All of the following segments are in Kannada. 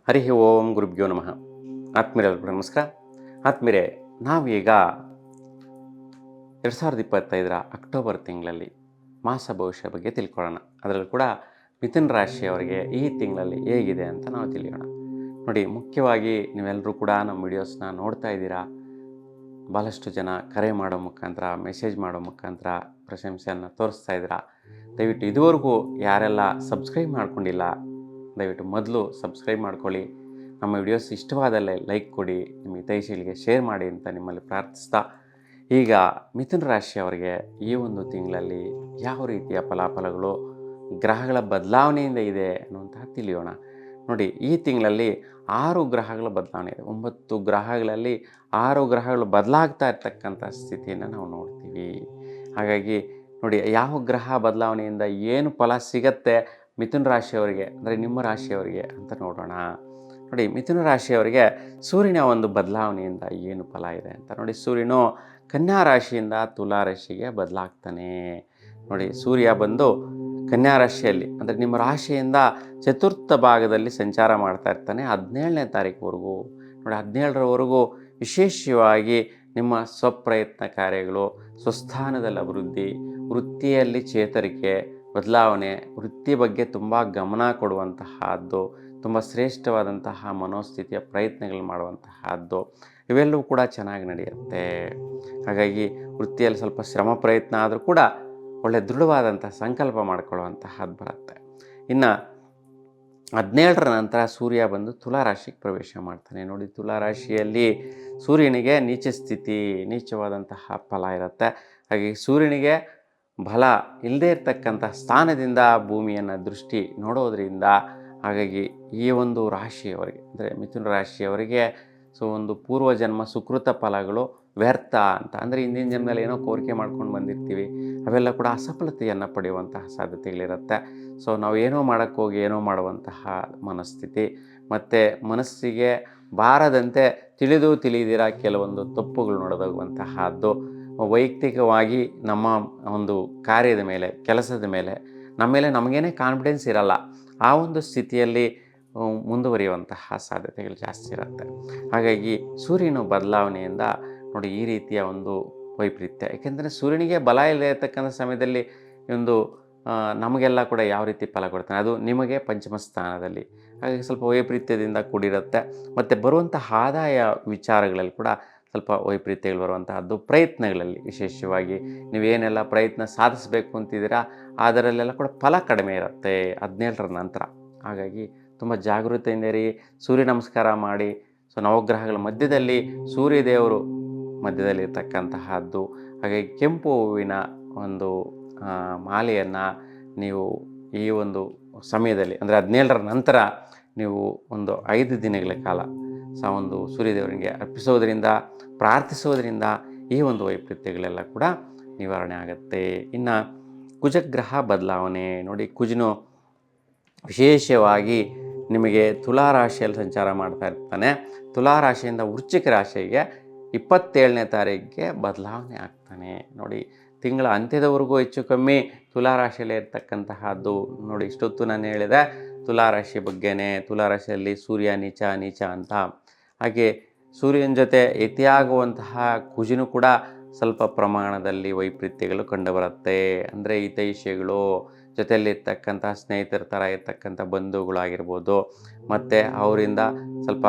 ಹರಿ ಓಂ ಗುರುಭ್ಯೋ ನಮಃ. ಆತ್ಮೀಯರೆಲ್ಲರಿಗೂ ನಮಸ್ಕಾರ. ಆತ್ಮೀಯರೇ, ನಾವೀಗ 2025 ಅಕ್ಟೋಬರ್ ತಿಂಗಳಲ್ಲಿ ಮಾಸ ಭವಿಷ್ಯ ಬಗ್ಗೆ ತಿಳ್ಕೊಳ್ಳೋಣ. ಅದರಲ್ಲೂ ಕೂಡ ಮಿಥುನ ರಾಶಿಯವರಿಗೆ ಈ ತಿಂಗಳಲ್ಲಿ ಹೇಗಿದೆ ಅಂತ ನಾವು ತಿಳಿಯೋಣ. ನೋಡಿ, ಮುಖ್ಯವಾಗಿ ನೀವೆಲ್ಲರೂ ಕೂಡ ನಮ್ಮ ವಿಡಿಯೋಸ್ನ ನೋಡ್ತಾ ಇದ್ದೀರಾ. ಭಾಳಷ್ಟು ಜನ ಕರೆ ಮಾಡೋ ಮುಖಾಂತರ, ಮೆಸೇಜ್ ಮಾಡೋ ಮುಖಾಂತರ ಪ್ರಶಂಸೆಯನ್ನು ತೋರಿಸ್ತಾ ಇದ್ದೀರಾ. ದಯವಿಟ್ಟು ಇದುವರೆಗೂ ಯಾರೆಲ್ಲ ಸಬ್ಸ್ಕ್ರೈಬ್ ಮಾಡ್ಕೊಂಡಿಲ್ಲ, ದಯವಿಟ್ಟು ಮೊದಲು ಸಬ್ಸ್ಕ್ರೈಬ್ ಮಾಡ್ಕೊಳ್ಳಿ. ನಮ್ಮ ವಿಡಿಯೋಸ್ ಇಷ್ಟವಾದಲ್ಲೇ ಲೈಕ್ ಕೊಡಿ, ನಿಮ್ಮ ಹಿತೈಷಿಗಳಿಗೆ ಶೇರ್ ಮಾಡಿ ಅಂತ ನಿಮ್ಮಲ್ಲಿ ಪ್ರಾರ್ಥಿಸ್ತಾ, ಈಗ ಮಿಥುನ ರಾಶಿಯವರಿಗೆ ಈ ಒಂದು ತಿಂಗಳಲ್ಲಿ ಯಾವ ರೀತಿಯ ಫಲಾಫಲಗಳು ಗ್ರಹಗಳ ಬದಲಾವಣೆಯಿಂದ ಇದೆ ಅನ್ನುವಂತಹ ತಿಳಿಯೋಣ. ನೋಡಿ, ಈ ತಿಂಗಳಲ್ಲಿ 6 ಗ್ರಹಗಳ ಬದಲಾವಣೆ ಇದೆ. 9 ಗ್ರಹಗಳಲ್ಲಿ 6 ಗ್ರಹಗಳು ಬದಲಾಗ್ತಾ ಇರ್ತಕ್ಕಂಥ ಸ್ಥಿತಿಯನ್ನು ನಾವು ನೋಡ್ತೀವಿ. ಹಾಗಾಗಿ ನೋಡಿ, ಯಾವ ಗ್ರಹ ಬದಲಾವಣೆಯಿಂದ ಏನು ಫಲ ಸಿಗತ್ತೆ ಮಿಥುನ ರಾಶಿಯವರಿಗೆ, ಅಂದರೆ ನಿಮ್ಮ ರಾಶಿಯವರಿಗೆ ಅಂತ ನೋಡೋಣ. ನೋಡಿ, ಮಿಥುನ ರಾಶಿಯವರಿಗೆ ಸೂರ್ಯನ ಒಂದು ಬದಲಾವಣೆಯಿಂದ ಏನು ಫಲ ಇದೆ ಅಂತ ನೋಡಿ. ಸೂರ್ಯನು ಕನ್ಯಾ ರಾಶಿಯಿಂದ ತುಲಾ ರಾಶಿಗೆ ಬದಲಾಗ್ತಾನೆ. ನೋಡಿ, ಸೂರ್ಯ ಬಂದು ಕನ್ಯಾ ರಾಶಿಯಲ್ಲಿ, ಅಂದರೆ ನಿಮ್ಮ ರಾಶಿಯಿಂದ ಚತುರ್ಥ ಭಾಗದಲ್ಲಿ ಸಂಚಾರ ಮಾಡ್ತಾ ಇರ್ತಾನೆ 17ನೇ ತಾರೀಕುವರೆಗೂ. ನೋಡಿ, 17ರವರೆಗೂ ವಿಶೇಷವಾಗಿ ನಿಮ್ಮ ಸ್ವಪ್ರಯತ್ನ ಕಾರ್ಯಗಳು, ಸ್ವಸ್ಥಾನದಲ್ಲಿ ಅಭಿವೃದ್ಧಿ, ವೃತ್ತಿಯಲ್ಲಿ ಚೇತರಿಕೆ, ಬದಲಾವಣೆ, ವೃತ್ತಿ ಬಗ್ಗೆ ತುಂಬ ಗಮನ ಕೊಡುವಂತಹದ್ದು, ತುಂಬ ಶ್ರೇಷ್ಠವಾದಂತಹ ಮನೋಸ್ಥಿತಿಯ ಪ್ರಯತ್ನಗಳು ಮಾಡುವಂತಹದ್ದು, ಇವೆಲ್ಲವೂ ಕೂಡ ಚೆನ್ನಾಗಿ ನಡೆಯುತ್ತೆ. ಹಾಗಾಗಿ ವೃತ್ತಿಯಲ್ಲಿ ಸ್ವಲ್ಪ ಶ್ರಮ ಪ್ರಯತ್ನ ಆದರೂ ಕೂಡ ಒಳ್ಳೆ ದೃಢವಾದಂಥ ಸಂಕಲ್ಪ ಮಾಡಿಕೊಳ್ಳುವಂತಹದ್ದು ಬರುತ್ತೆ. ಇನ್ನು 17ರ ನಂತರ ಸೂರ್ಯ ಬಂದು ತುಲಾ ರಾಶಿಗೆ ಪ್ರವೇಶ ಮಾಡ್ತಾನೆ. ನೋಡಿ, ತುಲಾ ರಾಶಿಯಲ್ಲಿ ಸೂರ್ಯನಿಗೆ ನೀಚ ಸ್ಥಿತಿ, ನೀಚವಾದಂತಹ ಫಲ ಇರುತ್ತೆ. ಹಾಗೆ ಸೂರ್ಯನಿಗೆ ಬಲ ಇಲ್ಲದೇ ಇರತಕ್ಕಂಥ ಸ್ಥಾನದಿಂದ ಭೂಮಿಯನ್ನು ದೃಷ್ಟಿ ನೋಡೋದ್ರಿಂದ, ಹಾಗಾಗಿ ಈ ಒಂದು ರಾಶಿಯವರಿಗೆ, ಅಂದರೆ ಮಿಥುನ ರಾಶಿಯವರಿಗೆ ಒಂದು ಪೂರ್ವಜನ್ಮ ಸುಕೃತ ಫಲಗಳು ವ್ಯರ್ಥ ಅಂತ, ಅಂದರೆ ಹಿಂದಿನ ಜನ್ಮದಲ್ಲಿ ಏನೋ ಕೋರಿಕೆ ಮಾಡ್ಕೊಂಡು ಬಂದಿರ್ತೀವಿ, ಅವೆಲ್ಲ ಕೂಡ ಅಸಫಲತೆಯನ್ನು ಪಡೆಯುವಂತಹ ಸಾಧ್ಯತೆಗಳಿರುತ್ತೆ. ನಾವು ಏನೋ ಮಾಡೋಕ್ಕೋಗಿ ಏನೋ ಮಾಡುವಂತಹ ಮನಸ್ಥಿತಿ, ಮತ್ತು ಮನಸ್ಸಿಗೆ ಬಾರದಂತೆ ತಿಳಿದಿರ ಕೆಲವೊಂದು ತಪ್ಪುಗಳು ನಡೆದೋಗುವಂತಹದ್ದು, ವೈಯಕ್ತಿಕವಾಗಿ ನಮ್ಮ ಒಂದು ಕಾರ್ಯದ ಮೇಲೆ, ಕೆಲಸದ ಮೇಲೆ ನಮಗೇನೇ ಕಾನ್ಫಿಡೆನ್ಸ್ ಇರಲ್ಲ, ಆ ಒಂದು ಸ್ಥಿತಿಯಲ್ಲಿ ಮುಂದುವರಿಯುವಂತಹ ಸಾಧ್ಯತೆಗಳು ಜಾಸ್ತಿ ಇರುತ್ತೆ. ಹಾಗಾಗಿ ಸೂರ್ಯನ ಬದಲಾವಣೆಯಿಂದ ನೋಡಿ ಈ ರೀತಿಯ ಒಂದು ವೈಪರೀತ್ಯ, ಏಕೆಂದರೆ ಸೂರ್ಯನಿಗೆ ಬಲ ಇಲ್ಲದೆ ಇರತಕ್ಕಂಥ ಸಮಯದಲ್ಲಿ ಒಂದು ನಮಗೆಲ್ಲ ಕೂಡ ಯಾವ ರೀತಿ ಫಲ ಕೊಡ್ತಾನೆ, ಅದು ನಿಮಗೆ ಪಂಚಮ ಸ್ಥಾನದಲ್ಲಿ. ಹಾಗಾಗಿ ಸ್ವಲ್ಪ ವೈಪರೀತ್ಯದಿಂದ ಕೂಡಿರುತ್ತೆ. ಮತ್ತು ಬರುವಂತಹ ಆದಾಯ ವಿಚಾರಗಳಲ್ಲಿ ಕೂಡ ಸ್ವಲ್ಪ ವೈಪರೀತ್ಯಗಳು ಬರುವಂತಹದ್ದು, ಪ್ರಯತ್ನಗಳಲ್ಲಿ ವಿಶೇಷವಾಗಿ ನೀವೇನೆಲ್ಲ ಪ್ರಯತ್ನ ಸಾಧಿಸಬೇಕು ಅಂತಿದ್ದೀರಾ ಅದರಲ್ಲೆಲ್ಲ ಕೂಡ ಫಲ ಕಡಿಮೆ ಇರುತ್ತೆ 17ರ ನಂತರ. ಹಾಗಾಗಿ ತುಂಬ ಜಾಗೃತೆಯಿಂದ ಇರಿ, ಸೂರ್ಯ ನಮಸ್ಕಾರ ಮಾಡಿ. ನವಗ್ರಹಗಳ ಮಧ್ಯದಲ್ಲಿ ಸೂರ್ಯದೇವರು ಮಧ್ಯದಲ್ಲಿ ಇರ್ತಕ್ಕಂತಹದ್ದು. ಹಾಗಾಗಿ ಕೆಂಪು ಹೂವಿನ ಒಂದು ಮಾಲೆಯನ್ನು ನೀವು ಈ ಒಂದು ಸಮಯದಲ್ಲಿ, ಅಂದರೆ 17ರ ನಂತರ ನೀವು ಒಂದು 5 ದಿನಗಳ ಕಾಲ ಒಂದು ಸೂರ್ಯದೇವರಿಗೆ ಅರ್ಪಿಸೋದರಿಂದ, ಪ್ರಾರ್ಥಿಸೋದರಿಂದ ಈ ಒಂದು ವೈಪರೀತ್ಯಗಳೆಲ್ಲ ಕೂಡ ನಿವಾರಣೆ ಆಗುತ್ತೆ. ಇನ್ನು ಕುಜಗ್ರಹ ಬದಲಾವಣೆ ನೋಡಿ, ಕುಜನು ವಿಶೇಷವಾಗಿ ನಿಮಗೆ ತುಲಾ ರಾಶಿಯಲ್ಲಿ ಸಂಚಾರ ಮಾಡ್ತಾ ಇರ್ತಾನೆ. ತುಲಾ ರಾಶಿಯಿಂದ ವೃಶ್ಚಿಕ ರಾಶಿಗೆ 27ನೇ ತಾರೀಕಿಗೆ ಬದಲಾವಣೆ ಆಗ್ತಾನೆ. ನೋಡಿ, ತಿಂಗಳ ಅಂತ್ಯದವರೆಗೂ ಹೆಚ್ಚು ಕಮ್ಮಿ ತುಲಾ ರಾಶಿಯಲ್ಲೇ ಇರ್ತಕ್ಕಂತಹದ್ದು. ನೋಡಿ, ಇಷ್ಟೊತ್ತು ನಾನು ಹೇಳಿದೆ ತುಲಾ ರಾಶಿ ಬಗ್ಗೆನೇ, ತುಲಾ ರಾಶಿಯಲ್ಲಿ ಸೂರ್ಯ ನೀಚ ಅಂತ. ಹಾಗೆ ಸೂರ್ಯನ ಜೊತೆ ಯತಿಯಾಗುವಂತಹ ಕುಜನು ಕೂಡ ಸ್ವಲ್ಪ ಪ್ರಮಾಣದಲ್ಲಿ ವೈಪರೀತ್ಯಗಳು ಕಂಡುಬರುತ್ತೆ. ಅಂದರೆ ಹಿತೈಷಿಗಳು, ಜೊತೆಯಲ್ಲಿರ್ತಕ್ಕಂಥ ಸ್ನೇಹಿತರ ಥರ ಇರ್ತಕ್ಕಂಥ ಬಂಧುಗಳಾಗಿರ್ಬೋದು, ಮತ್ತು ಅವರಿಂದ ಸ್ವಲ್ಪ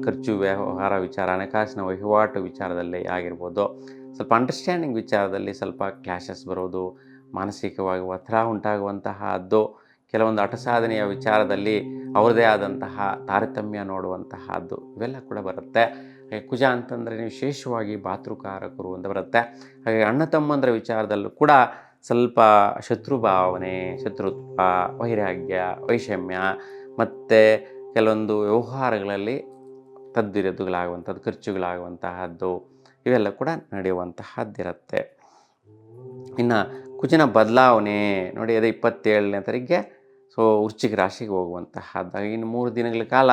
ಖರ್ಚು ವ್ಯವಹಾರ ವಿಚಾರ, ಹಣಕಾಸಿನ ವಹಿವಾಟು ವಿಚಾರದಲ್ಲಿ ಆಗಿರ್ಬೋದು, ಸ್ವಲ್ಪ ಅಂಡರ್ಸ್ಟ್ಯಾಂಡಿಂಗ್ ವಿಚಾರದಲ್ಲಿ ಸ್ವಲ್ಪ ಕ್ಲಾಶಸ್ ಬರೋದು, ಮಾನಸಿಕವಾಗಿ ಒತ್ತಡ ಉಂಟಾಗುವಂತಹದ್ದು, ಕೆಲವೊಂದು ಹಠ ಸಾಧನೆಯ ವಿಚಾರದಲ್ಲಿ ಅವ್ರದ್ದೇ ಆದಂತಹ ತಾರತಮ್ಯ ನೋಡುವಂತಹದ್ದು, ಇವೆಲ್ಲ ಕೂಡ ಬರುತ್ತೆ. ಕುಜ ಅಂತಂದರೆ ವಿಶೇಷವಾಗಿ ಭಾತೃಕಾರಕರು ಅಂತ ಬರುತ್ತೆ. ಹಾಗೆ ಅಣ್ಣ ತಮ್ಮಂದರ ವಿಚಾರದಲ್ಲೂ ಕೂಡ ಸ್ವಲ್ಪ ಶತ್ರು ಭಾವನೆ, ಶತ್ರುತ್ವ, ವೈರಾಗ್ಯ, ವೈಷಮ್ಯ, ಮತ್ತು ಕೆಲವೊಂದು ವ್ಯವಹಾರಗಳಲ್ಲಿ ತದ್ವಿರೋಧಗಳಾಗುವಂಥದ್ದು, ಖರ್ಚುಗಳಾಗುವಂತಹದ್ದು, ಇವೆಲ್ಲ ಕೂಡ ನಡೆಯುವಂತಹದ್ದಿರುತ್ತೆ. ಇನ್ನು ಕುಜನ ಬದಲಾವಣೆ ನೋಡಿ, ಅದೇ 27ನೇ ತಾರೀಕಿಗೆ ವೃಶ್ಚಿಕ ರಾಶಿಗೆ ಹೋಗುವಂತಹದ್ದು. ಇನ್ನು 3 ದಿನಗಳ ಕಾಲ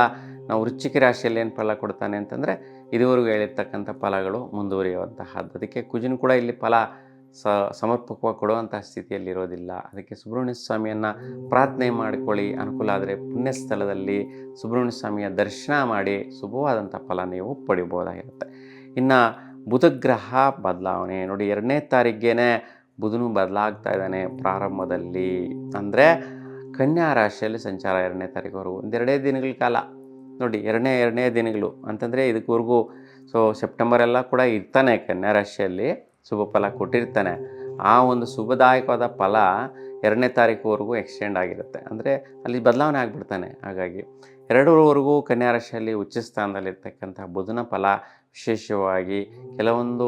ನಾವು ವೃಶ್ಚಿಕ ರಾಶಿಯಲ್ಲಿ ಏನು ಫಲ ಕೊಡ್ತಾನೆ ಅಂತಂದರೆ, ಇದುವರೆಗೂ ಹೇಳಿರ್ತಕ್ಕಂಥ ಫಲಗಳು ಮುಂದುವರಿಯುವಂತಹದ್ದು. ಅದಕ್ಕೆ ಕುಜನು ಕೂಡ ಇಲ್ಲಿ ಫಲ ಸಮರ್ಪಕವಾಗಿ ಕೊಡುವಂತಹ ಸ್ಥಿತಿಯಲ್ಲಿರೋದಿಲ್ಲ. ಅದಕ್ಕೆ ಸುಬ್ರಹ್ಮಣ್ಯ ಸ್ವಾಮಿಯನ್ನು ಪ್ರಾರ್ಥನೆ ಮಾಡಿಕೊಳ್ಳಿ. ಅನುಕೂಲ ಆದರೆ ಪುಣ್ಯ ಸ್ಥಳದಲ್ಲಿ ಸುಬ್ರಹ್ಮಣ್ಯ ಸ್ವಾಮಿಯ ದರ್ಶನ ಮಾಡಿ ಶುಭವಾದಂಥ ಫಲ ನೀವು ಪಡಿಬೋದಾಗಿರುತ್ತೆ. ಇನ್ನು ಬುಧಗ್ರಹ ಬದಲಾವಣೆ ನೋಡಿ, 2ನೇ ತಾರೀಕಿಗೆ ಬುಧನು ಬದಲಾಗ್ತಾ ಇದ್ದಾನೆ ಪ್ರಾರಂಭದಲ್ಲಿ. ಅಂದರೆ ಕನ್ಯಾ ರಾಶಿಯಲ್ಲಿ ಸಂಚಾರ 2ನೇ ತಾರೀಕುವರೆಗೂ ಒಂದೆರಡೇ ದಿನಗಳ ಕಾಲ ನೋಡಿ. ಎರಡನೇ ದಿನಗಳು ಅಂತಂದರೆ ಇದಕ್ಕವರೆಗೂ ಸೆಪ್ಟೆಂಬರೆಲ್ಲ ಕೂಡ ಇರ್ತಾನೆ ಕನ್ಯಾ ರಾಶಿಯಲ್ಲಿ, ಶುಭ ಫಲ ಕೊಟ್ಟಿರ್ತಾನೆ. ಆ ಒಂದು ಶುಭದಾಯಕವಾದ ಫಲ 2ನೇ ತಾರೀಕುವರೆಗೂ ಎಕ್ಸ್ಟೆಂಡ್ ಆಗಿರುತ್ತೆ. ಅಂದರೆ ಅಲ್ಲಿ ಬದಲಾವಣೆ ಆಗಿಬಿಡ್ತಾನೆ. ಹಾಗಾಗಿ 2ರವರೆಗೂ ಕನ್ಯಾ ರಾಶಿಯಲ್ಲಿ ಉಚ್ಚ ಸ್ಥಾನದಲ್ಲಿರ್ತಕ್ಕಂಥ ಬುಧನ ಫಲ ವಿಶೇಷವಾಗಿ ಕೆಲವೊಂದು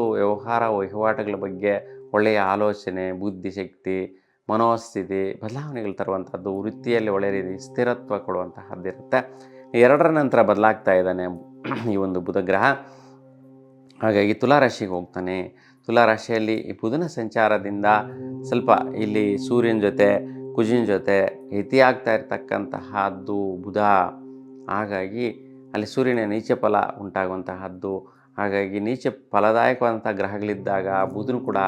ವಹಿವಾಟುಗಳ ಬಗ್ಗೆ ಒಳ್ಳೆಯ ಆಲೋಚನೆ, ಬುದ್ಧಿಶಕ್ತಿ, ಮನೋಸ್ಥಿತಿ ಬದಲಾವಣೆಗಳು ತರುವಂಥದ್ದು, ವೃತ್ತಿಯಲ್ಲಿ ಒಳ್ಳೆಯ ರೀತಿ ಸ್ಥಿರತ್ವ ಕೊಡುವಂತಹದ್ದಿರುತ್ತೆ. 2ರ ನಂತರ ಬದಲಾಗ್ತಾ ಇದ್ದಾನೆ ಈ ಒಂದು ಬುಧಗ್ರಹ. ಹಾಗಾಗಿ ತುಲಾರಾಶಿಗೆ ಹೋಗ್ತಾನೆ. ತುಲಾರಾಶಿಯಲ್ಲಿ ಈ ಬುಧನ ಸಂಚಾರದಿಂದ ಸ್ವಲ್ಪ ಇಲ್ಲಿ ಸೂರ್ಯನ ಜೊತೆ ಕುಜನ ಜೊತೆ ಆಗ್ತಾ ಇರ್ತಕ್ಕಂತಹದ್ದು ಬುಧ. ಹಾಗಾಗಿ ಅಲ್ಲಿ ಸೂರ್ಯನ ನೀಚ ಫಲ ಉಂಟಾಗುವಂತಹದ್ದು. ಹಾಗಾಗಿ ನೀಚ ಫಲದಾಯಕವಾದಂಥ ಗ್ರಹಗಳಿದ್ದಾಗ ಬುಧನು ಕೂಡ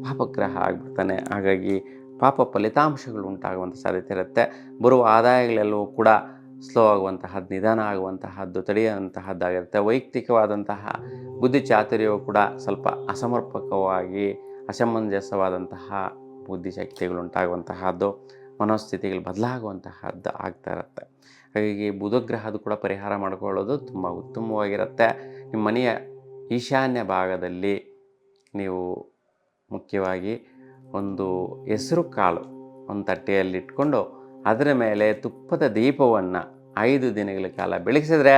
ಪಾಪಗ್ರಹ ಆಗಿಬಿಡ್ತಾನೆ. ಹಾಗಾಗಿ ಪಾಪ ಫಲಿತಾಂಶಗಳು ಉಂಟಾಗುವಂಥ ಸಾಧ್ಯತೆ ಇರುತ್ತೆ. ಬರುವ ಆದಾಯಗಳೆಲ್ಲವೂ ಕೂಡ ಸ್ಲೋ ಆಗುವಂತಹದ್ದು, ನಿಧಾನ ಆಗುವಂತಹದ್ದು, ತಡೆಯುವಂತಹದ್ದಾಗಿರುತ್ತೆ. ವೈಯಕ್ತಿಕವಾದಂತಹ ಬುದ್ಧಿ ಚಾತುರ್ಯವು ಕೂಡ ಸ್ವಲ್ಪ ಅಸಮರ್ಪಕವಾಗಿ ಅಸಮಂಜಸವಾದಂತಹ ಬುದ್ಧಿಶಕ್ತಿಗಳು ಉಂಟಾಗುವಂತಹದ್ದು, ಮನೋಸ್ಥಿತಿಗಳು ಬದಲಾಗುವಂತಹದ್ದು ಆಗ್ತಾ ಇರುತ್ತೆ. ಹಾಗಾಗಿ ಬುಧಗ್ರಹದ ಕೂಡ ಪರಿಹಾರ ಮಾಡಿಕೊಳ್ಳೋದು ತುಂಬ ಉತ್ತಮವಾಗಿರುತ್ತೆ. ನಿಮ್ಮ ಮನೆಯ ಈಶಾನ್ಯ ಭಾಗದಲ್ಲಿ ನೀವು ಮುಖ್ಯವಾಗಿ ಒಂದು ಹೆಸರು ಕಾಳು ಒಂದು ತಟ್ಟೆಯಲ್ಲಿಟ್ಕೊಂಡು ಅದರ ಮೇಲೆ ತುಪ್ಪದ ದೀಪವನ್ನು 5 ದಿನಗಳ ಕಾಲ ಬೆಳಗಿಸಿದ್ರೆ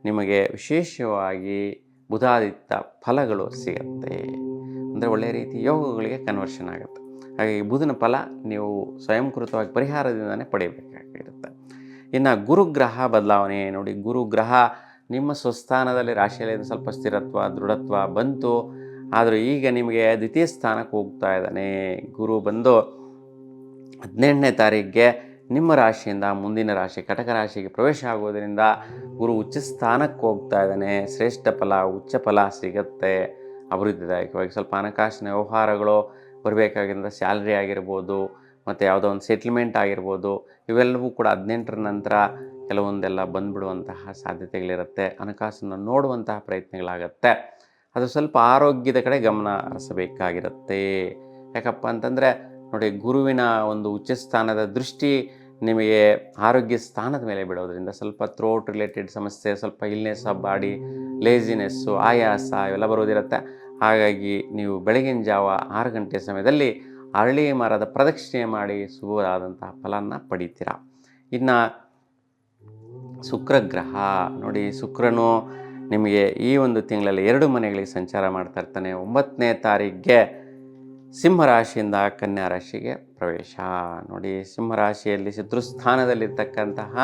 ನಿಮಗೆ ವಿಶೇಷವಾಗಿ ಬುಧಾದಿತ್ಯ ಫಲಗಳು ಸಿಗುತ್ತೆ. ಅಂದರೆ ಒಳ್ಳೆಯ ರೀತಿ ಯೋಗಗಳಿಗೆ ಕನ್ವರ್ಷನ್ ಆಗುತ್ತೆ. ಹಾಗಾಗಿ ಬುಧನ ಫಲ ನೀವು ಸ್ವಯಂಕೃತವಾಗಿ ಪರಿಹಾರದಿಂದನೇ ಪಡೆಯಬೇಕಾಗಿರುತ್ತೆ. ಇನ್ನು ಗುರುಗ್ರಹ ಬದಲಾವಣೆ ನೋಡಿ, ಗುರುಗ್ರಹ ನಿಮ್ಮ ಸ್ವಸ್ಥಾನದಲ್ಲಿ ರಾಶಿಯಲ್ಲಿ ಸ್ವಲ್ಪ ಸ್ಥಿರತ್ವ, ದೃಢತ್ವ ಬಂತು. ಆದರೂ ಈಗ ನಿಮಗೆ ದ್ವಿತೀಯ ಸ್ಥಾನಕ್ಕೆ ಹೋಗ್ತಾ ಇದ್ದಾನೆ. ಗುರು ಬಂದು 18ನೇ ತಾರೀಕಿಗೆ ನಿಮ್ಮ ರಾಶಿಯಿಂದ ಮುಂದಿನ ರಾಶಿ ಕಟಕ ರಾಶಿಗೆ ಪ್ರವೇಶ ಆಗೋದರಿಂದ ಗುರು ಉಚ್ಚ ಸ್ಥಾನಕ್ಕೆ ಹೋಗ್ತಾ ಇದ್ದಾನೆ. ಶ್ರೇಷ್ಠ ಫಲ, ಉಚ್ಚ ಫಲ ಸಿಗುತ್ತೆ. ಅಭಿವೃದ್ಧಿದಾಯಕವಾಗಿ ಸ್ವಲ್ಪ ಹಣಕಾಸಿನ ವ್ಯವಹಾರಗಳು ಬರಬೇಕಾಗಿರೋ ಸ್ಯಾಲ್ರಿ ಆಗಿರ್ಬೋದು, ಮತ್ತು ಯಾವುದೋ ಒಂದು ಸೆಟ್ಲ್ಮೆಂಟ್ ಆಗಿರ್ಬೋದು, ಇವೆಲ್ಲವೂ ಕೂಡ 18ರ ನಂತರ ಕೆಲವೊಂದೆಲ್ಲ ಬಂದುಬಿಡುವಂತಹ ಸಾಧ್ಯತೆಗಳಿರುತ್ತೆ. ಹಣಕಾಸನ್ನು ನೋಡುವಂತಹ ಪ್ರಯತ್ನಗಳಾಗತ್ತೆ. ಅದು ಸ್ವಲ್ಪ ಆರೋಗ್ಯದ ಕಡೆ ಗಮನ ಹರಿಸಬೇಕಾಗಿರುತ್ತೆ. ಯಾಕಪ್ಪ ಅಂತಂದರೆ ನೋಡಿ, ಗುರುವಿನ ಒಂದು ಉಚ್ಚ ಸ್ಥಾನದ ದೃಷ್ಟಿ ನಿಮಗೆ ಆರೋಗ್ಯ ಸ್ಥಾನದ ಮೇಲೆ ಬಿಡೋದ್ರಿಂದ ಸ್ವಲ್ಪ ಥ್ರೋಟ್ ರಿಲೇಟೆಡ್ ಸಮಸ್ಯೆ, ಸ್ವಲ್ಪ ಇಲ್ನೆಸ್ ಆಫ್ ಬಾಡಿ, ಲೇಜಿನೆಸ್ಸು, ಆಯಾಸ ಇವೆಲ್ಲ ಬರೋದಿರುತ್ತೆ. ಹಾಗಾಗಿ ನೀವು ಬೆಳಗಿನ ಜಾವ 6 ಗಂಟೆ ಸಮಯದಲ್ಲಿ ಅರಳಿ ಮರದ ಪ್ರದಕ್ಷಿಣೆ ಮಾಡಿ ಶುಭವಾದಂತಹ ಫಲನ ಪಡಿತೀರಾ. ಇನ್ನು ಶುಕ್ರಗ್ರಹ ನೋಡಿ, ಶುಕ್ರನು ನಿಮಗೆ ಈ ಒಂದು ತಿಂಗಳಲ್ಲಿ 2 ಮನೆಗಳಿಗೆ ಸಂಚಾರ ಮಾಡ್ತಾ ಇರ್ತಾನೆ. 9ನೇ ತಾರೀಕಿಗೆ ಸಿಂಹರಾಶಿಯಿಂದ ಕನ್ಯಾ ರಾಶಿಗೆ ಪ್ರವೇಶ ನೋಡಿ. ಸಿಂಹರಾಶಿಯಲ್ಲಿ ಶತ್ರುಸ್ಥಾನದಲ್ಲಿರ್ತಕ್ಕಂತಹ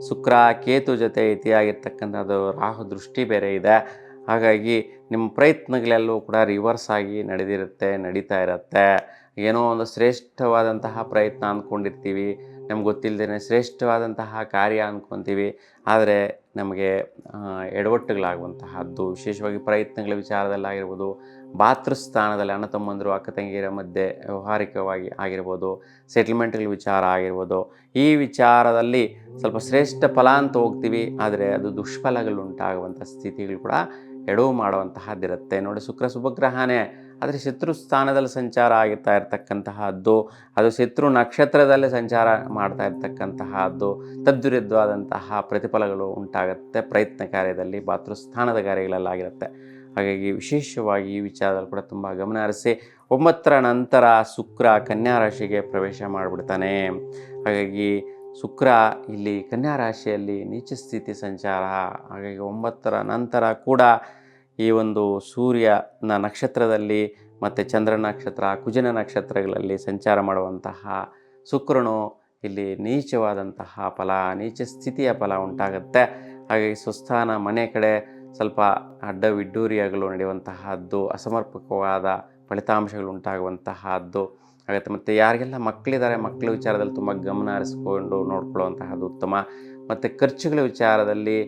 ಶುಕ್ರ ಕೇತು ಜೊತೆ ಇತಿಯಾಗಿರ್ತಕ್ಕಂಥದ್ದು ರಾಹು ದೃಷ್ಟಿ ಬೇರೆ ಇದೆ. ಹಾಗಾಗಿ ನಿಮ್ಮ ಪ್ರಯತ್ನಗಳೆಲ್ಲವೂ ಕೂಡ ರಿವರ್ಸ್ ಆಗಿ ನಡೀತಾ ಇರುತ್ತೆ. ಏನೋ ಒಂದು ಶ್ರೇಷ್ಠವಾದಂತಹ ಪ್ರಯತ್ನ ಅಂದ್ಕೊಂಡಿರ್ತೀವಿ, ನಮ್ಗೆ ಗೊತ್ತಿಲ್ಲದೇ ಶ್ರೇಷ್ಠವಾದಂತಹ ಕಾರ್ಯ ಅಂದ್ಕೊತೀವಿ. ಆದರೆ ನಮಗೆ ಎಡವಟ್ಟುಗಳಾಗುವಂತಹದ್ದು, ವಿಶೇಷವಾಗಿ ಪ್ರಯತ್ನಗಳ ವಿಚಾರದಲ್ಲಾಗಿರ್ಬೋದು, ಭಾತೃಸ್ಥಾನದಲ್ಲಿ ಅಣ್ಣ ತಮ್ಮಂದರು ಅಕ್ಕ ತಂಗಿಯರ ಮಧ್ಯೆ ವ್ಯವಹಾರಿಕವಾಗಿ ಆಗಿರ್ಬೋದು, ಸೆಟ್ಲ್ಮೆಂಟ್ಗಳ ವಿಚಾರ ಆಗಿರ್ಬೋದು, ಈ ವಿಚಾರದಲ್ಲಿ ಸ್ವಲ್ಪ ಶ್ರೇಷ್ಠ ಫಲ ಅಂತ ಹೋಗ್ತೀವಿ, ಆದರೆ ಅದು ದುಷ್ಫಲಗಳು ಉಂಟಾಗುವಂಥ ಸ್ಥಿತಿಗಳು ಕೂಡ ಎಡವು ಮಾಡುವಂತಹದ್ದಿರುತ್ತೆ ನೋಡಿ. ಶುಕ್ರ ಶುಭಗ್ರಹನೇ, ಆದರೆ ಶತ್ರು ಸ್ಥಾನದಲ್ಲಿ ಸಂಚಾರ ಆಗುತ್ತಾ ಇರ್ತಕ್ಕಂತಹದ್ದು, ಅದು ಶತ್ರು ನಕ್ಷತ್ರದಲ್ಲಿ ಸಂಚಾರ ಮಾಡ್ತಾ ಇರ್ತಕ್ಕಂತಹದ್ದು, ತದ್ವಿರುದ್ಧವಾದಂತಹ ಪ್ರತಿಫಲಗಳು ಉಂಟಾಗುತ್ತೆ ಪ್ರಯತ್ನ ಕಾರ್ಯದಲ್ಲಿ, ಭಾತೃಸ್ಥಾನದ ಕಾರ್ಯಗಳಲ್ಲಾಗಿರುತ್ತೆ. ಹಾಗಾಗಿ ವಿಶೇಷವಾಗಿ ಈ ವಿಚಾರದಲ್ಲಿ ಕೂಡ ತುಂಬ ಗಮನ ಹರಿಸಿ. 9ರ ನಂತರ ಶುಕ್ರ ಕನ್ಯಾ ರಾಶಿಗೆ ಪ್ರವೇಶ ಮಾಡಿಬಿಡ್ತಾನೆ. ಹಾಗಾಗಿ ಶುಕ್ರ ಇಲ್ಲಿ ಕನ್ಯಾ ರಾಶಿಯಲ್ಲಿ ನೀಚ ಸ್ಥಿತಿ ಸಂಚಾರ. ಹಾಗಾಗಿ 9ರ ನಂತರ ಕೂಡ ಈ ಒಂದು ಸೂರ್ಯನ ನಕ್ಷತ್ರದಲ್ಲಿ ಮತ್ತು ಚಂದ್ರ ನಕ್ಷತ್ರ, ಕುಜನ ನಕ್ಷತ್ರಗಳಲ್ಲಿ ಸಂಚಾರ ಮಾಡುವಂತಹ ಶುಕ್ರನು ಇಲ್ಲಿ ನೀಚವಾದಂತಹ ಫಲ, ನೀಚ ಸ್ಥಿತಿಯ ಫಲ ಉಂಟಾಗುತ್ತೆ. ಹಾಗಾಗಿ ಸ್ವಸ್ಥಾನ ಮನೆ ಕಡೆ ಸ್ವಲ್ಪ ಅಡ್ಡವಿಡ್ಡೂರಿಯಾಗಲು ನಡೆಯುವಂತಹದ್ದು, ಅಸಮರ್ಪಕವಾದ ಫಲಿತಾಂಶಗಳು ಉಂಟಾಗುವಂತಹದ್ದು ಆಗುತ್ತೆ. ಮತ್ತು ಯಾರಿಗೆಲ್ಲ ಮಕ್ಕಳಿದ್ದಾರೆ, ಮಕ್ಕಳ ವಿಚಾರದಲ್ಲಿ ತುಂಬ ಗಮನ ಹರಿಸ್ಕೊಂಡು ನೋಡ್ಕೊಳ್ಳುವಂತಹದ್ದು ಉತ್ತಮ. ಮತ್ತು ಖರ್ಚುಗಳ ವಿಚಾರದಲ್ಲಿ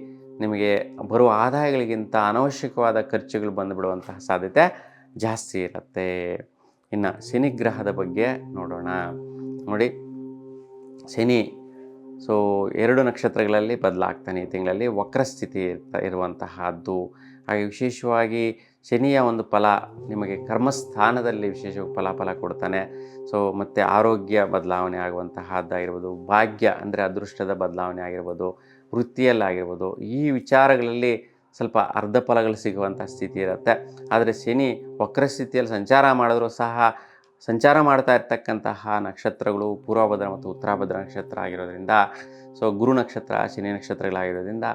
ನಿಮಗೆ ಬರುವ ಆದಾಯಗಳಿಗಿಂತ ಅನವಶ್ಯಕವಾದ ಖರ್ಚುಗಳು ಬಂದುಬಿಡುವಂತಹ ಸಾಧ್ಯತೆ ಜಾಸ್ತಿ ಇರುತ್ತೆ. ಇನ್ನು ಶನಿ ಗ್ರಹದ ಬಗ್ಗೆ ನೋಡೋಣ. ನೋಡಿ, ಶನಿ 2 ನಕ್ಷತ್ರಗಳಲ್ಲಿ ಬದಲಾಗ್ತಾನೆ ಈ ತಿಂಗಳಲ್ಲಿ, ವಕ್ರಸ್ಥಿತಿ ಇರುವಂತಹದ್ದು. ಹಾಗೆ ವಿಶೇಷವಾಗಿ ಶನಿಯ ಒಂದು ಫಲ ನಿಮಗೆ ಕರ್ಮಸ್ಥಾನದಲ್ಲಿ ವಿಶೇಷವಾಗಿ ಫಲ ಕೊಡ್ತಾನೆ. ಮತ್ತು ಆರೋಗ್ಯ ಬದಲಾವಣೆ ಆಗುವಂತಹದ್ದಾಗಿರ್ಬೋದು, ಭಾಗ್ಯ ಅಂದರೆ ಅದೃಷ್ಟದ ಬದಲಾವಣೆ ಆಗಿರ್ಬೋದು, ವೃತ್ತಿಯಲ್ಲಾಗಿರ್ಬೋದು, ಈ ವಿಚಾರಗಳಲ್ಲಿ ಸ್ವಲ್ಪ ಅರ್ಧ ಫಲಗಳು ಸಿಗುವಂಥ ಸ್ಥಿತಿ ಇರುತ್ತೆ. ಆದರೆ ಶನಿ ವಕ್ರಸ್ಥಿತಿಯಲ್ಲಿ ಸಂಚಾರ ಮಾಡಿದ್ರೂ ಸಹ ಸಂಚಾರ ಮಾಡ್ತಾ ಇರ್ತಕ್ಕಂತಹ ನಕ್ಷತ್ರಗಳು ಪೂರ್ವಭದ್ರ ಮತ್ತು ಉತ್ತರಾಭದ್ರ ನಕ್ಷತ್ರ ಆಗಿರೋದ್ರಿಂದ, ಗುರು ನಕ್ಷತ್ರ ಶನಿ ನಕ್ಷತ್ರಗಳಾಗಿರೋದ್ರಿಂದ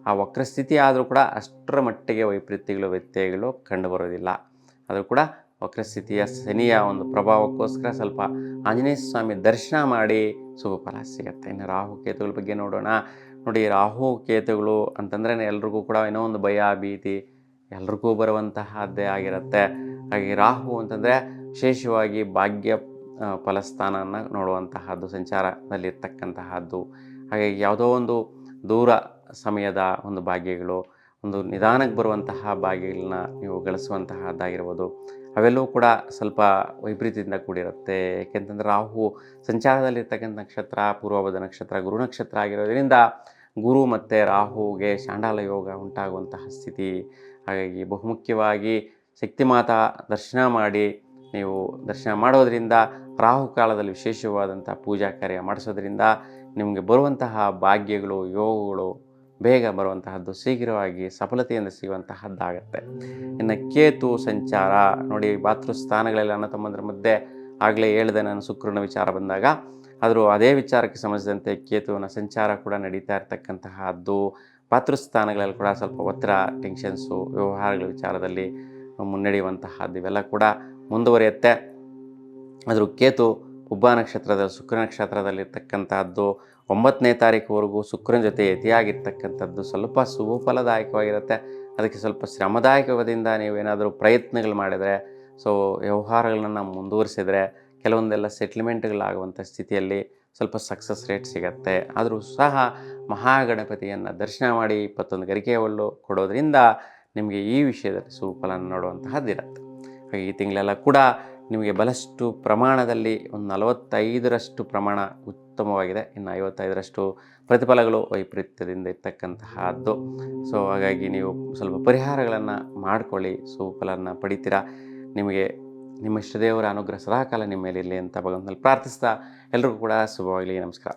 ಆ ವಕ್ರಸ್ಥಿತಿ ಆದರೂ ಕೂಡ ಅಷ್ಟರ ಮಟ್ಟಿಗೆ ವೈಪರೀತ್ಯಗಳು ವ್ಯತ್ಯಯಗಳು ಕಂಡುಬರೋದಿಲ್ಲ. ಆದರೂ ಕೂಡ ವಕ್ರಸ್ಥಿತಿಯ ಶನಿಯ ಒಂದು ಪ್ರಭಾವಕ್ಕೋಸ್ಕರ ಸ್ವಲ್ಪ ಆಂಜನೇಯ ಸ್ವಾಮಿ ದರ್ಶನ ಮಾಡಿ ಶುಭ ಫಲ ಸಿಗುತ್ತೆ. ಇನ್ನು ರಾಹು ಕೇತುಗಳ ಬಗ್ಗೆ ನೋಡೋಣ. ನೋಡಿ, ರಾಹು ಕೇತುಗಳು ಅಂತಂದ್ರೆ ಎಲ್ರಿಗೂ ಕೂಡ ಏನೋ ಒಂದು ಭಯ ಭೀತಿ ಎಲ್ರಿಗೂ ಬರುವಂತಹದ್ದೇ ಆಗಿರುತ್ತೆ. ಹಾಗೆ ರಾಹು ಅಂತಂದರೆ ವಿಶೇಷವಾಗಿ ಭಾಗ್ಯ ಫಲಸ್ಥಾನವನ್ನು ನೋಡುವಂತಹದ್ದು, ಸಂಚಾರದಲ್ಲಿರ್ತಕ್ಕಂತಹದ್ದು. ಹಾಗಾಗಿ ಯಾವುದೋ ಒಂದು ದೂರ ಸಮಯದ ಒಂದು ಭಾಗ್ಯಗಳು, ಒಂದು ನಿಧಾನಕ್ಕೆ ಬರುವಂತಹ ಭಾಗ್ಯಗಳನ್ನ ನೀವು ಗಳಿಸುವಂತಹದ್ದಾಗಿರ್ಬೋದು, ಅವೆಲ್ಲವೂ ಕೂಡ ಸ್ವಲ್ಪ ವೈಪರೀತ್ಯದಿಂದ ಕೂಡಿರುತ್ತೆ. ಏಕೆಂತಂದರೆ ರಾಹು ಸಂಚಾರದಲ್ಲಿರ್ತಕ್ಕಂಥ ನಕ್ಷತ್ರ ಪೂರ್ವಭದ್ರ ನಕ್ಷತ್ರ ಗುರು ನಕ್ಷತ್ರ ಆಗಿರೋದ್ರಿಂದ ಗುರು ಮತ್ತು ರಾಹುಗೆ ಶಾಂಡಾಲ ಯೋಗ ಉಂಟಾಗುವಂತಹ ಸ್ಥಿತಿ. ಹಾಗಾಗಿ ಬಹುಮುಖ್ಯವಾಗಿ ಶಕ್ತಿಮಾತಾ ದರ್ಶನ ಮಾಡಿ, ನೀವು ದರ್ಶನ ಮಾಡೋದರಿಂದ ರಾಹು ಕಾಲದಲ್ಲಿ ವಿಶೇಷವಾದಂಥ ಪೂಜಾ ಕಾರ್ಯ ಮಾಡಿಸೋದ್ರಿಂದ ನಿಮಗೆ ಬರುವಂತಹ ಭಾಗ್ಯಗಳು ಯೋಗಗಳು ಬೇಗ ಬರುವಂತಹದ್ದು, ಶೀಘ್ರವಾಗಿ ಸಫಲತೆಯಿಂದ ಸಿಗುವಂತಹದ್ದಾಗತ್ತೆ. ಇನ್ನು ಕೇತು ಸಂಚಾರ ನೋಡಿ, ಭಾತೃಸ್ಥಾನಗಳಲ್ಲಿ ಅಣ್ಣ ತಮ್ಮಂದ್ರ ಮಧ್ಯೆ ಆಗಲೇ ಹೇಳಿದೆ ನಾನು ಶುಕ್ರನ ವಿಚಾರ ಬಂದಾಗ, ಆದರೂ ಅದೇ ವಿಚಾರಕ್ಕೆ ಸಂಬಂಧಿಸಿದಂತೆ ಕೇತುವಿನ ಸಂಚಾರ ಕೂಡ ನಡೀತಾ ಇರ್ತಕ್ಕಂತಹದ್ದು. ಭಾತೃಸ್ಥಾನಗಳಲ್ಲಿ ಕೂಡ ಸ್ವಲ್ಪ ಒತ್ತಡ, ಟೆನ್ಷನ್ಸು, ವ್ಯವಹಾರಗಳ ವಿಚಾರದಲ್ಲಿ ಮುನ್ನಡೆಯುವಂತಹದ್ದು ಇವೆಲ್ಲ ಕೂಡ ಮುಂದುವರಿಯುತ್ತೆ. ಆದರೂ ಕೇತು ಉಬ್ಬ ನಕ್ಷತ್ರದಲ್ಲಿ ಶುಕ್ರ ನಕ್ಷತ್ರದಲ್ಲಿರ್ತಕ್ಕಂಥದ್ದು 9ನೇ ತಾರೀಕುವರೆಗೂ ಶುಕ್ರನ ಜೊತೆ ಯತಿಯಾಗಿರ್ತಕ್ಕಂಥದ್ದು ಸ್ವಲ್ಪ ಶುಭ ಫಲದಾಯಕವಾಗಿರುತ್ತೆ. ಅದಕ್ಕೆ ಸ್ವಲ್ಪ ಶ್ರಮದಾಯಕದಿಂದ ನೀವೇನಾದರೂ ಪ್ರಯತ್ನಗಳು ಮಾಡಿದರೆ, ವ್ಯವಹಾರಗಳನ್ನು ಮುಂದುವರಿಸಿದರೆ ಕೆಲವೊಂದೆಲ್ಲ ಸೆಟ್ಲ್ಮೆಂಟ್ಗಳಾಗುವಂಥ ಸ್ಥಿತಿಯಲ್ಲಿ ಸ್ವಲ್ಪ ಸಕ್ಸಸ್ ರೇಟ್ ಸಿಗುತ್ತೆ. ಆದರೂ ಸಹ ಮಹಾಗಣಪತಿಯನ್ನು ದರ್ಶನ ಮಾಡಿ 21 ಗರಿಕೆಯ ಒಳ್ಳು ಕೊಡೋದ್ರಿಂದ ನಿಮಗೆ ಈ ವಿಷಯದಲ್ಲಿ ಶುಭ ಫಲ ನೋಡುವಂತಹದ್ದಿರುತ್ತೆ. ಹಾಗೆ ಈ ತಿಂಗಳೆಲ್ಲ ಕೂಡ ನಿಮಗೆ ಬಹಳಷ್ಟು ಪ್ರಮಾಣದಲ್ಲಿ ಒಂದು 45ರಷ್ಟು ಪ್ರಮಾಣ ಉತ್ತಮವಾಗಿದೆ. ಇನ್ನು 55ರಷ್ಟು ಪ್ರತಿಫಲಗಳು ವೈಪರೀತ್ಯದಿಂದ ಇರ್ತಕ್ಕಂತಹದ್ದು. ಹಾಗಾಗಿ ನೀವು ಸ್ವಲ್ಪ ಪರಿಹಾರಗಳನ್ನು ಮಾಡಿಕೊಳ್ಳಿ, ಶುಭ ಫಲವನ್ನು ಪಡಿತೀರಾ. ನಿಮಗೆ ನಿಮ್ಮ ಇಷ್ಟದೇವರ ಅನುಗ್ರಹ ಸದಾಕಾಲ ನಿಮ್ಮ ಮೇಲೆ ಇರಲಿ ಅಂತ ಭಗವಂತನಲ್ಲಿ ಪ್ರಾರ್ಥಿಸ್ತಾ ಎಲ್ರಿಗೂ ಕೂಡ ಶುಭವಾಗಲಿ. ನಮಸ್ಕಾರ.